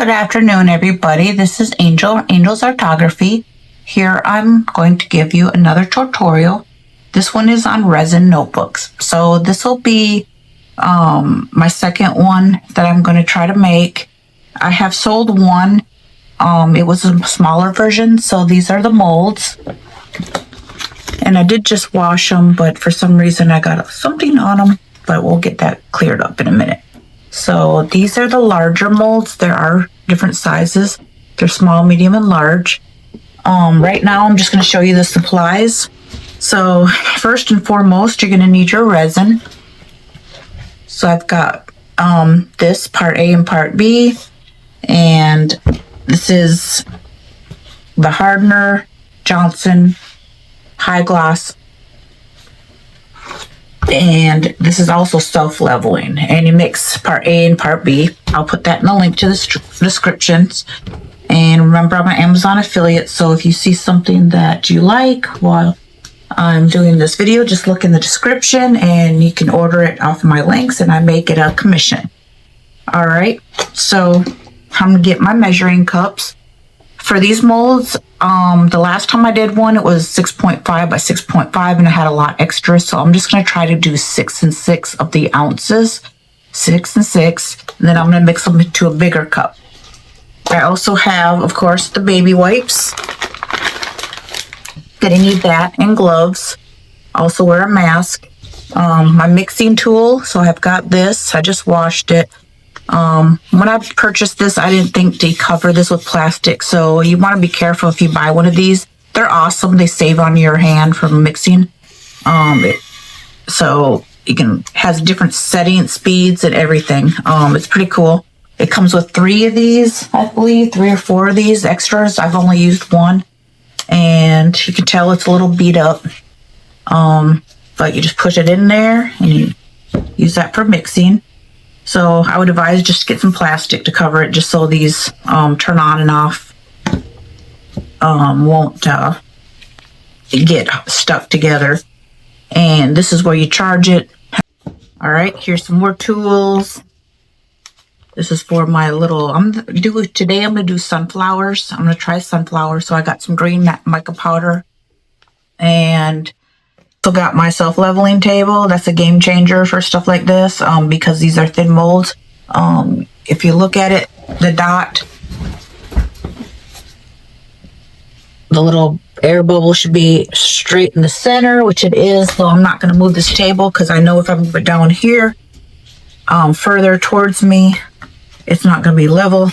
Good afternoon, everybody. This is Angel's Artography. Here I'm going to give you another tutorial. This one is on resin notebooks. So this will be my second one that I'm going to try to make. I have sold one. It was a smaller version, so these are the molds. And I did just wash them, but for some reason I got something on them, but we'll get that cleared up in a minute. So these are the larger molds. There are different sizes. They're small, medium, and large. Right now I'm just going to show you the supplies. So first and foremost, you're going to need your resin. So I've got this part A and part B, and this is the Hardener Johnson High Gloss, and this is also self-leveling, and you mix part A and part B. I'll put that in the link to the descriptions. And remember, I'm an Amazon affiliate, so if you see something that you like while I'm doing this video, just look in the description and you can order it off of my links, and I may get a commission. All right, so I'm gonna get my measuring cups. For these molds, the last time I did one, it was 6.5 by 6.5, and I had a lot extra. So I'm just going to try to do 6 and 6 of the ounces, 6 and 6, and then I'm going to mix them into a bigger cup. I also have, of course, the baby wipes. Gonna need that, and gloves. Also wear a mask. My mixing tool, so I've got this. I just washed it. When I purchased this, I didn't think to cover this with plastic, so you want to be careful if you buy one of these. They're awesome. They save on your hand from mixing. So you can, has different setting speeds and everything. It's pretty cool. It comes with 3 of these, I believe, 3 or 4 of these extras. I've only used one, and you can tell it's a little beat up. But you just push it in there and you use that for mixing. So I would advise just get some plastic to cover it, just so these turn on and off won't get stuck together. And this is where you charge it. All right, here's some more tools. This is for my little, today I'm gonna do sunflowers. I'm gonna try sunflowers. So I got some green mica powder, and also got my self-leveling table. That's a game changer for stuff like this, because these are thin molds. If you look at it, the dot, the little air bubble should be straight in the center, which it is. So I'm not going to move this table, because I know if I move it down here further towards me, it's not going to be level.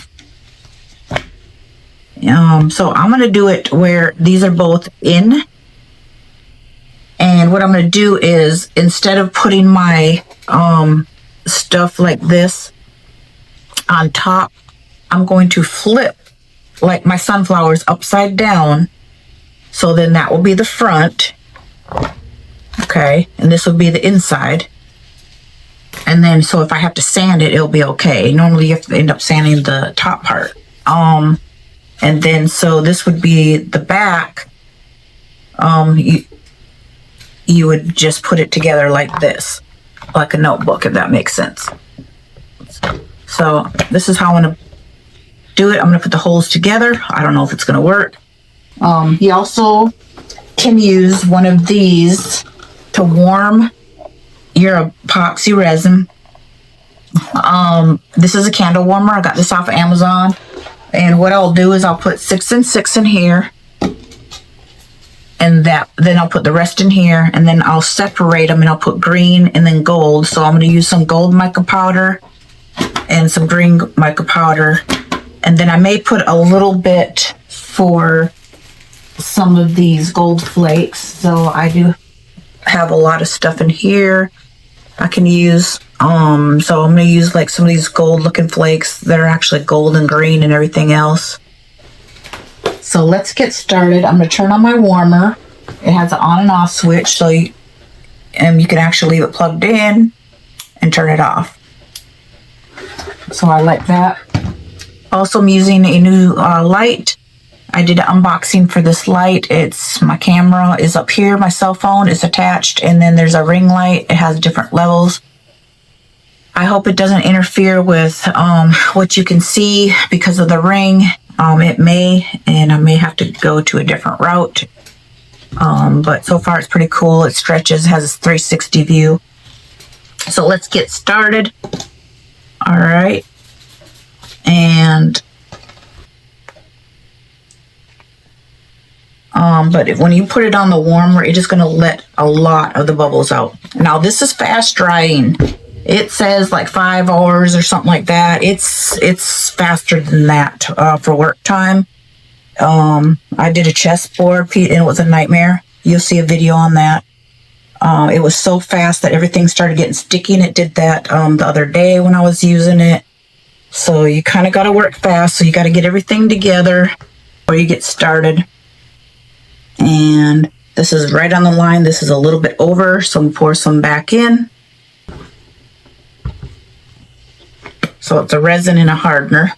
So I'm going to do it where these are both in. And what I'm going to do is, instead of putting my stuff like this on top, I'm going to flip like my sunflowers upside down. So then that will be the front. Okay. And this will be the inside. And then, so if I have to sand it, it'll be okay. Normally you have to end up sanding the top part. And then, so this would be the back. You would just put it together like this, like a notebook, if that makes sense. So this is how I'm going to do it. I'm going to put the holes together. I don't know if it's going to work. You also can use one of these to warm your epoxy resin. This is a candle warmer. I got this off of Amazon. And what I'll do is I'll put 6 and 6 in here. And then I'll put the rest in here, and then I'll separate them, and I'll put green and then gold. So I'm going to use some gold mica powder and some green mica powder. And then I may put a little bit for some of these gold flakes. So I do have a lot of stuff in here I can use. So I'm going to use like some of these gold looking flakes that are actually gold and green and everything else. So let's get started. I'm going to turn on my warmer. It has an on and off switch, so you can actually leave it plugged in and turn it off. So I like that. Also, I'm using a new light. I did an unboxing for this light. My camera is up here. My cell phone is attached, and then there's a ring light. It has different levels. I hope it doesn't interfere with what you can see because of the ring. It may, and I may have to go to a different route. But so far it's pretty cool. It stretches, has a 360 view. So let's get started. All right. And but when you put it on the warmer, it's just going to let a lot of the bubbles out. Now this is fast drying. It says like 5 hours or something like that. It's faster than that for work time. I did a chessboard and it was a nightmare. You'll see a video on that. It was so fast that everything started getting sticky, and it did that the other day when I was using it. So you kind of got to work fast. So you got to get everything together before you get started. And this is right on the line. This is a little bit over, so I'm pour some back in. So it's a resin and a hardener.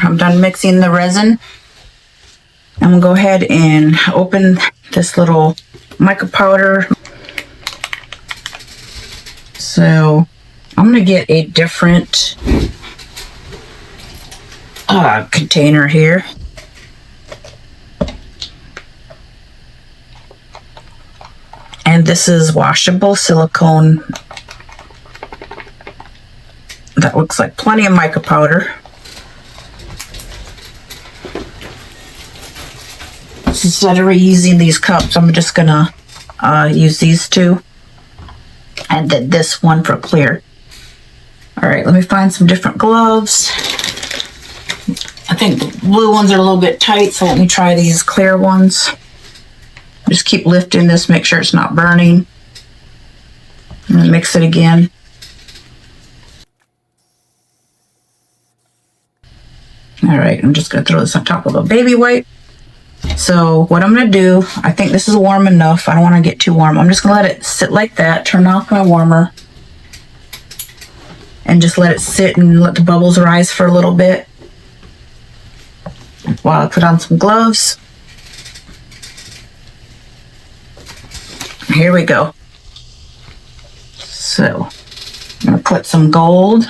I'm done mixing the resin. I'm gonna go ahead and open this little mica powder. So I'm gonna get a different container here. And this is washable silicone. That looks like plenty of mica powder. Instead of reusing these cups, I'm just gonna use these two, and then this one for clear. All right, let me find some different gloves. I think the blue ones are a little bit tight, so let me try these clear ones. Just keep lifting this, make sure it's not burning. And then mix it again. All right, I'm just gonna throw this on top of a baby wipe. So what I'm going to do, I think this is warm enough. I don't want to get too warm. I'm just going to let it sit like that, turn off my warmer, and just let it sit and let the bubbles rise for a little bit while I put on some gloves. Here we go. So I'm going to put some gold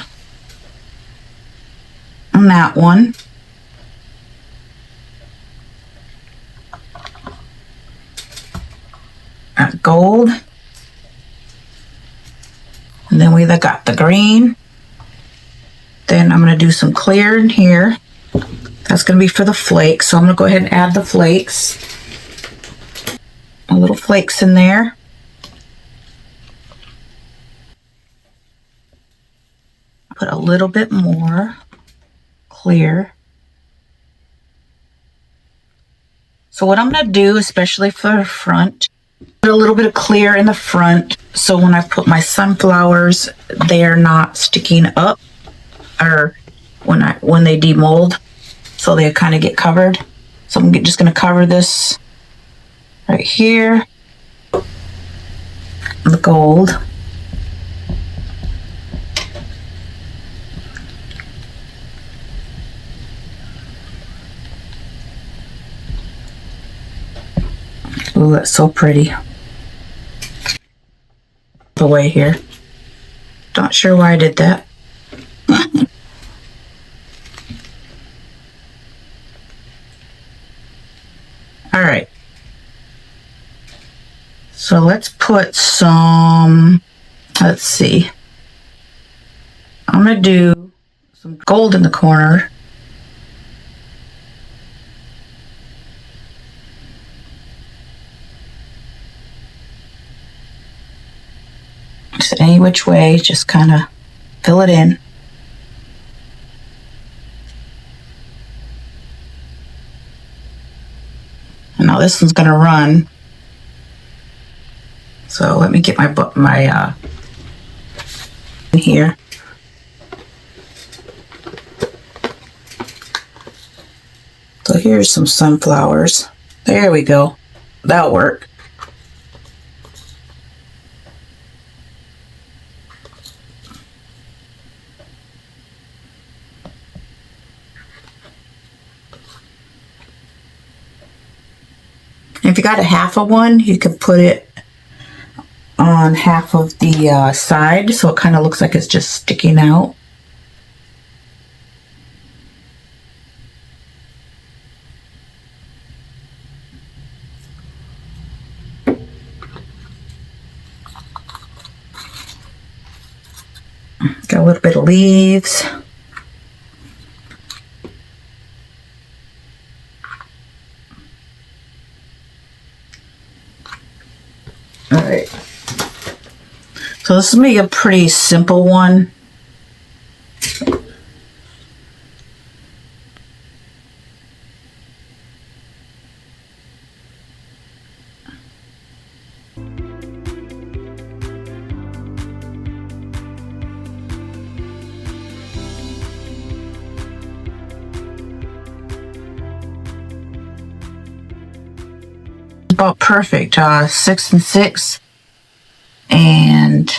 on that one. Gold, and then we got the green. Then I'm going to do some clear in here. That's going to be for the flakes, so I'm going to go ahead and add the flakes. A little flakes in there. Put a little bit more clear. So what I'm going to do, especially for the front, put a little bit of clear in the front, so when I put my sunflowers, they're not sticking up, or when they demold, so they kind of get covered. So I'm just going to cover this right here, the gold. Oh, that's so pretty. The way here. Not sure why I did that. All right. So let's put some, let's see. I'm going to do some gold in the corner. Just any which way, just kind of fill it in. And now this one's going to run. So let me get my in here. Here's some sunflowers. There we go. That'll work. If you got a half of one, you could put it on half of the side, so it kind of looks like it's just sticking out. Got a little bit of leaves. All right. So this is going to be a pretty simple one. About perfect, 6 and 6, and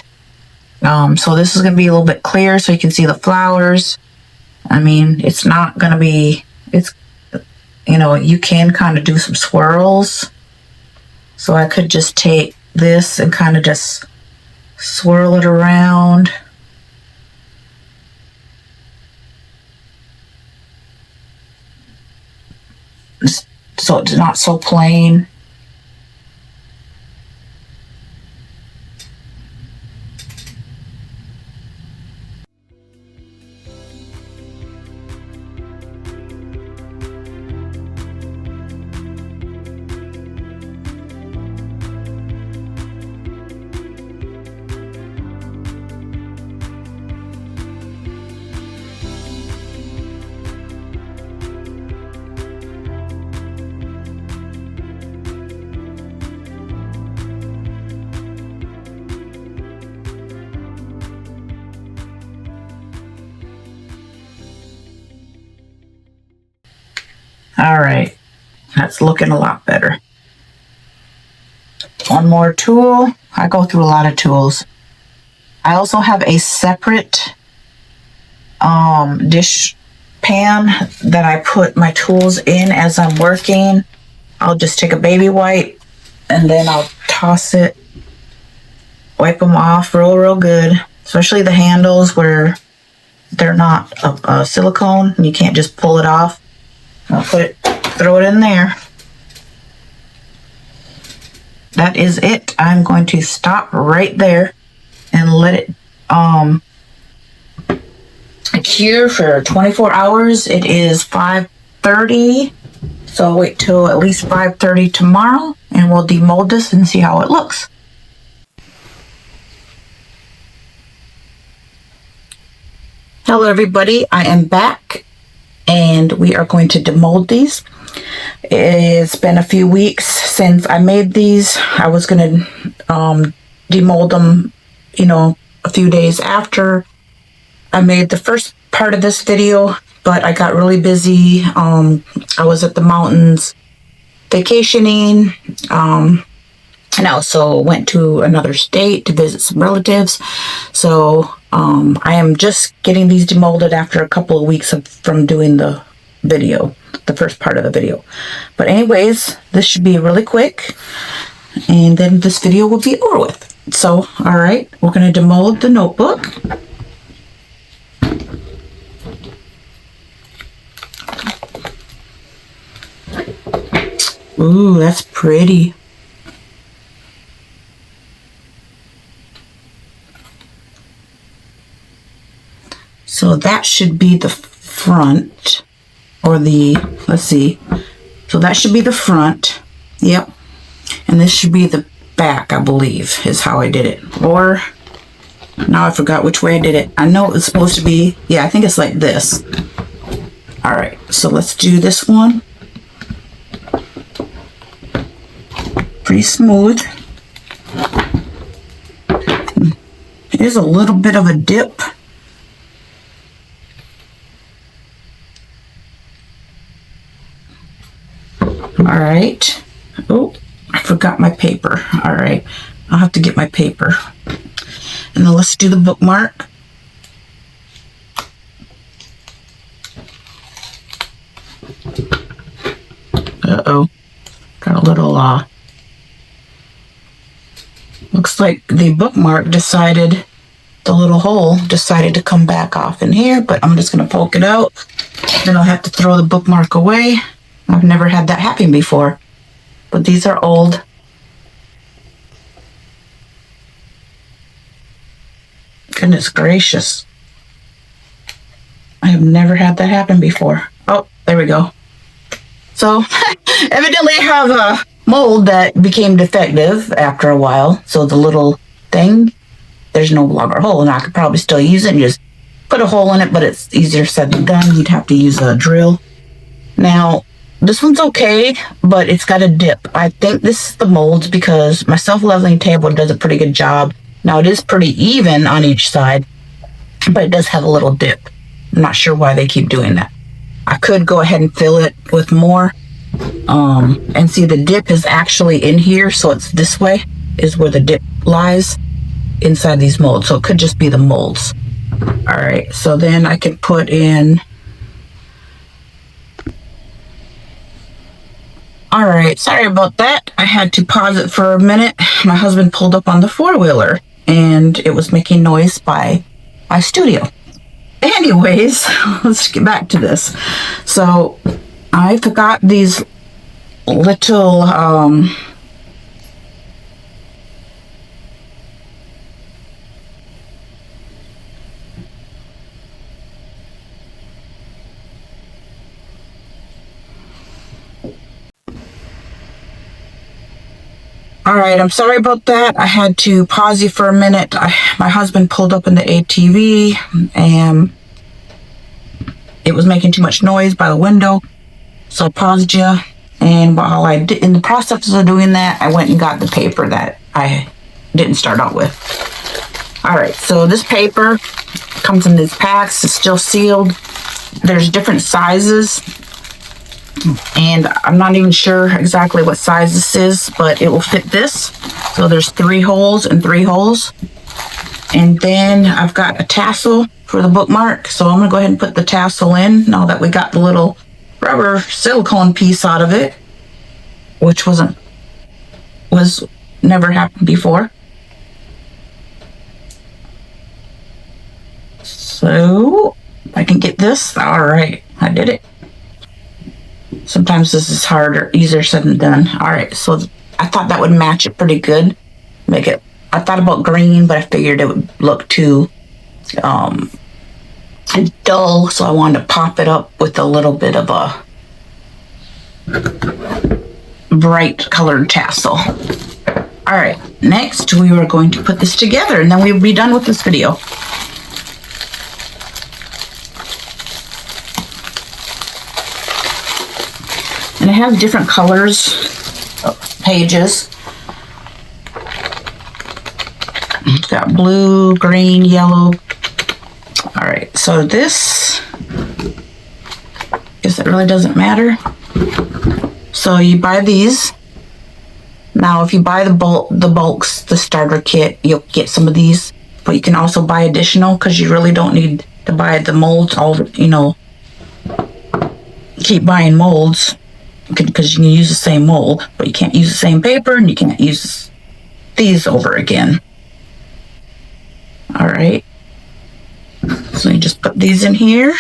so this is going to be a little bit clear so you can see the flowers. I mean, it's not going to be, it's, you know, you can kind of do some swirls, so I could just take this and kind of just swirl it around. So it's not so plain. All right, that's looking a lot better. One more tool. I go through a lot of tools. I also have a separate dish pan that I put my tools in as I'm working. I'll just take a baby wipe and then I'll toss it, wipe them off real good, especially the handles where they're not a silicone and you can't just pull it off. I'll throw it in there. That is it. I'm going to stop right there and let it cure for 24 hours. It is 5:30, so I'll wait till at least 5:30 tomorrow and we'll demold this and see how it looks. Hello everybody, I am back and we are going to demold these. It's been a few weeks since I made these. I was going to demold them, you know, a few days after I made the first part of this video, but I got really busy. I was at the mountains vacationing, and I also went to another state to visit some relatives. So I am just getting these demolded after a couple of weeks from doing the video, the first part of the video. But anyways, this should be really quick and then this video will be over with. So, all right, we're going to demold the notebook. Ooh, that's pretty. So that should be the front, or the, let's see. So that should be the front. Yep. And this should be the back, I believe, is how I did it. Or, now I forgot which way I did it. I know it's supposed to be, yeah, I think it's like this. All right, so let's do this one. Pretty smooth. It is a little bit of a dip. All right. Oh, I forgot my paper. All right. I'll have to get my paper. And then let's do the bookmark. Uh-oh. Got a little, looks like the bookmark decided, the little hole decided to come back off in here, but I'm just going to poke it out. Then I'll have to throw the bookmark away. I've never had that happen before, but these are old. Goodness gracious. I have never had that happen before. Oh, there we go. So evidently I have a mold that became defective after a while. So the little thing, there's no longer a hole, and I could probably still use it and just put a hole in it, but it's easier said than done. You'd have to use a drill. Now, this one's okay, but it's got a dip. I think this is the mold because my self-leveling table does a pretty good job. Now, it is pretty even on each side, but it does have a little dip. I'm not sure why they keep doing that. I could go ahead and fill it with more. And see, the dip is actually in here, so it's this way is where the dip lies inside these molds. So it could just be the molds. All right, so then I can put in. All right, sorry about that. I had to pause it for a minute. My husband pulled up on the four-wheeler and it was making noise by my studio. Anyways, let's get back to this. So I forgot these little all right, I'm sorry about that. I had to pause you for a minute. My husband pulled up in the ATV and it was making too much noise by the window. So I paused you. And while I did, in the process of doing that, I went and got the paper that I didn't start out with. All right, so this paper comes in these packs. It's still sealed. There's different sizes. And I'm not even sure exactly what size this is, but it will fit this. So there's 3 holes and 3 holes. And then I've got a tassel for the bookmark. So I'm gonna go ahead and put the tassel in now that we got the little rubber silicone piece out of it, which was never happened before. So if I can get this, all right, I did it. Sometimes this is harder, easier said than done. All right, so I thought that would match it pretty good. Make it, I thought about green, but I figured it would look too dull, so I wanted to pop it up with a little bit of a bright colored tassel. All right, next we are going to put this together and then we'll be done with this video. And it has different colors, pages. It's got blue, green, yellow. All right, so this, guess it really doesn't matter. So you buy these. Now, if you buy the bulks, the starter kit, you'll get some of these, but you can also buy additional because you really don't need to buy the molds. Keep buying molds because you can use the same mold, but you can't use the same paper and you can't use these over again. All right. So you just put these in here.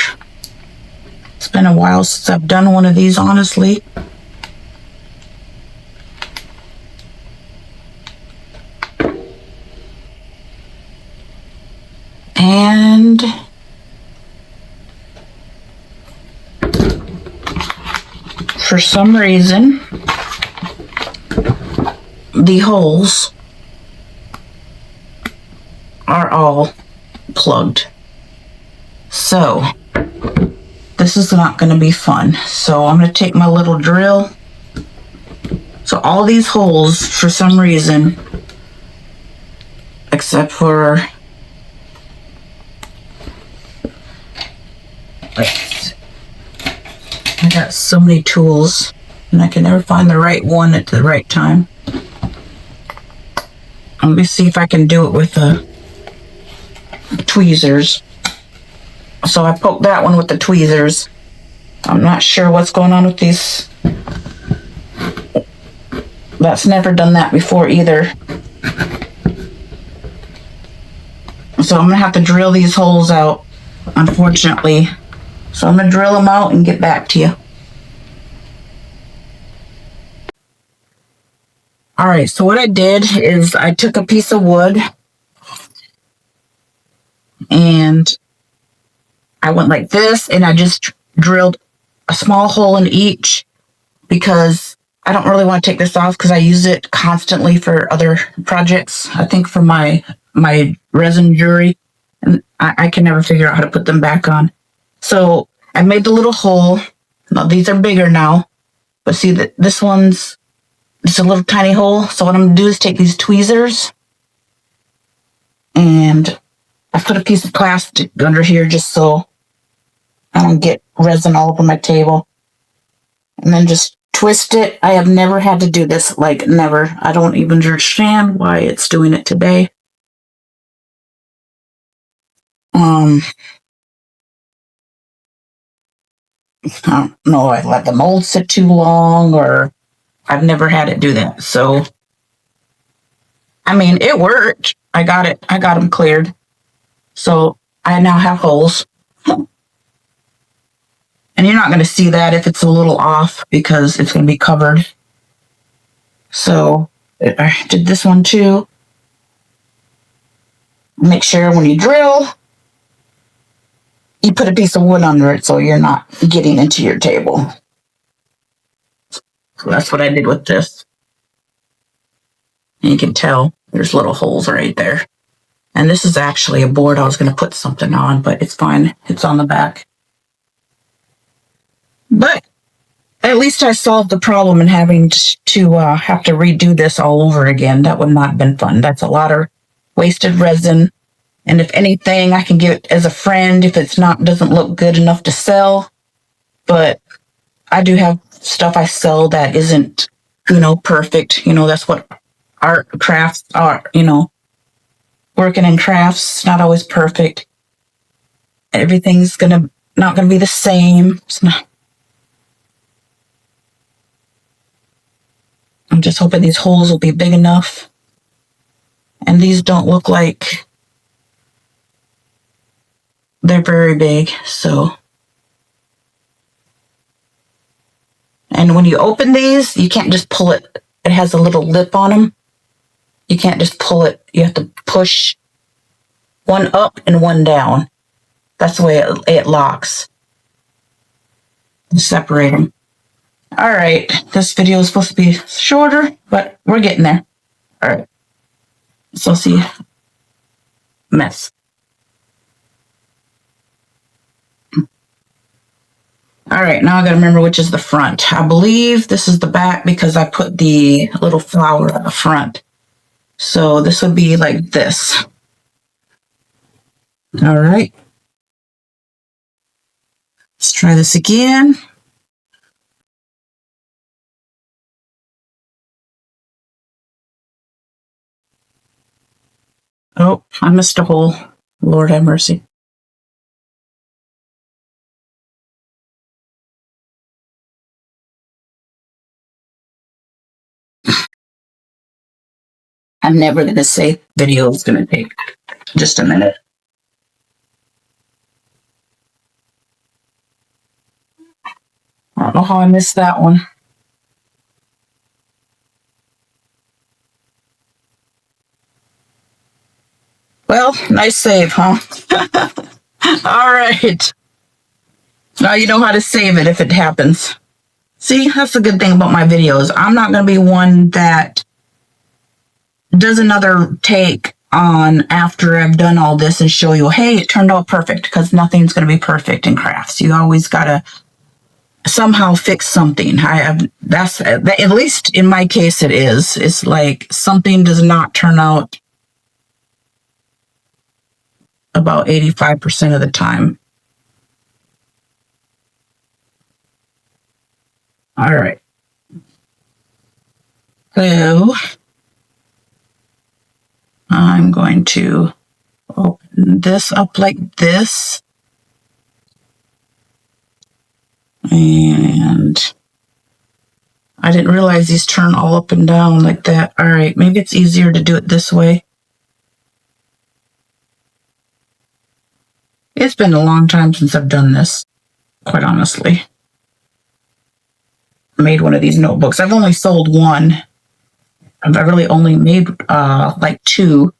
It's been a while since I've done one of these, honestly. And for some reason, the holes are all plugged. So this is not going to be fun. So I'm going to take my little drill. So all these holes, for some reason, except for I got so many tools. and I can never find the right one at the right time. Let me see if I can do it with the tweezers. So I poked that one with the tweezers. I'm not sure what's going on with these. That's never done that before either. So I'm gonna have to drill these holes out, unfortunately. So I'm gonna drill them out and get back to you. All right, so what I did is I took a piece of wood and I went like this, and I just drilled a small hole in each because I don't really want to take this off because I use it constantly for other projects. I think for my resin jewelry, and I can never figure out how to put them back on. So I made the little hole. Now these are bigger now, but see that this one's just a little tiny hole. So what I'm gonna do is take these tweezers and I put a piece of plastic under here just so I don't get resin all over my table. And then just twist it. I have never had to do this, like never. I don't even understand why it's doing it today. I don't know, I let the mold sit too long, or I've never had it do that. So, I mean, it worked. I got them cleared. So I now have holes. And you're not going to see that if it's a little off because it's going to be covered. So I did this one too. Make sure when you drill, you put a piece of wood under it so you're not getting into your table. So that's what I did with this. And you can tell there's little holes right there. And this is actually a board I was going to put something on, but it's fine. It's on the back. But at least I solved the problem in having to have to redo this all over again. That would not have been fun. That's a lot of wasted resin. And if anything, I can give it as a friend if it's not doesn't look good enough to sell. But I do have stuff I sell that isn't, perfect. That's what art crafts are, working in crafts, not always perfect. Everything's not gonna be the same. It's not. I'm just hoping these holes will be big enough. And these don't look like they're very big, so. And when you open these, you can't just pull it. It has a little lip on them. You can't just pull it. You have to push one up and one down. That's the way it locks. Separate them. All right, this video is supposed to be shorter, but we're getting there. All right, so see, mess. All right, now I gotta remember which is the front. I believe this is the back because I put the little flower at the front. So this would be like this. All right. Let's try this again. Oh, I missed a hole. Lord have mercy. I'm never going to say video is going to take just a minute. I don't know how I missed that one. Well, nice save, huh? All right. Now you know how to save it if it happens. See, that's the good thing about my videos. I'm not going to be one that does another take on after I've done all this and show you, hey, it turned out perfect, because nothing's going to be perfect in crafts. You always got to somehow fix something. That's at least in my case it is. It's like something does not turn out about 85% of the time. All right. So I'm going to open this up like this. And I didn't realize these turn all up and down like that. All right, maybe it's easier to do it this way. It's been a long time since I've done this, quite honestly. Made one of these notebooks. I've only sold one. I really only made like two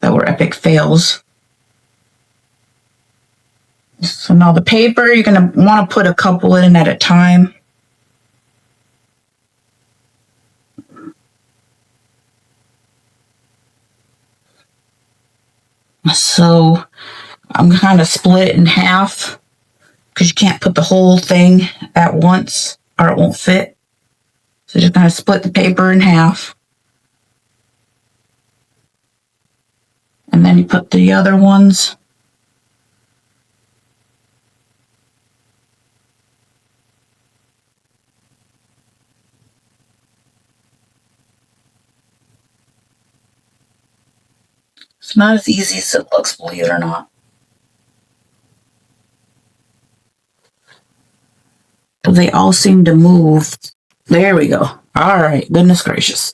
that were epic fails. So now the paper, you're going to want to put a couple in at a time. So I'm kind of split it in half because you can't put the whole thing at once or it won't fit. So just kind of split the paper in half. And then you put the other ones. It's not as easy as it looks, believe it or not. But they all seem to move. There we go. All right, goodness gracious.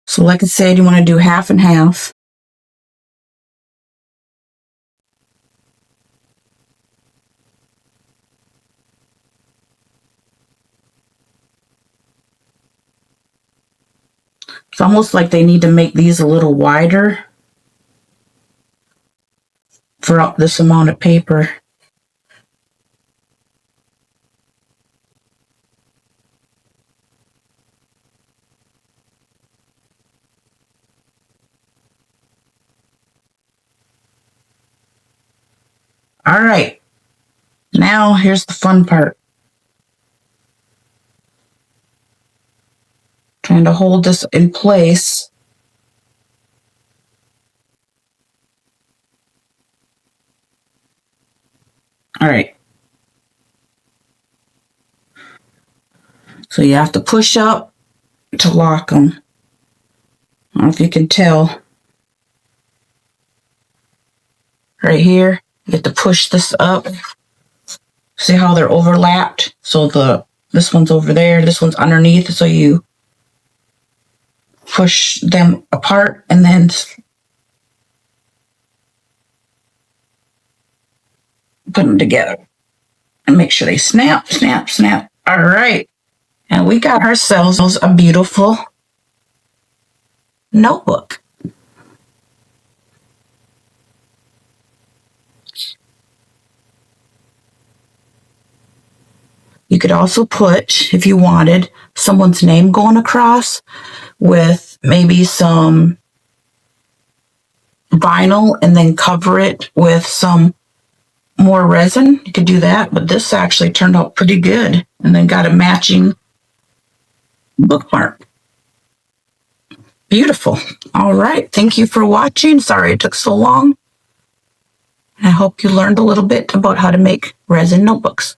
So like I said, you want to do half and half. It's almost like they need to make these a little wider for this amount of paper. All right, now here's the fun part. Trying to hold this in place. All right. So you have to push up to lock them. I don't know if you can tell. Right here, you have to push this up. See how they're overlapped? So this one's over there, this one's underneath, so you push them apart and then put them together and make sure they snap, snap, snap. All right. And we got ourselves a beautiful notebook. You could also put, if you wanted, someone's name going across with maybe some vinyl and then cover it with some more resin. You could do that, but this actually turned out pretty good. And then got a matching bookmark. Beautiful. All right. Thank you for watching. Sorry it took so long. I hope you learned a little bit about how to make resin notebooks.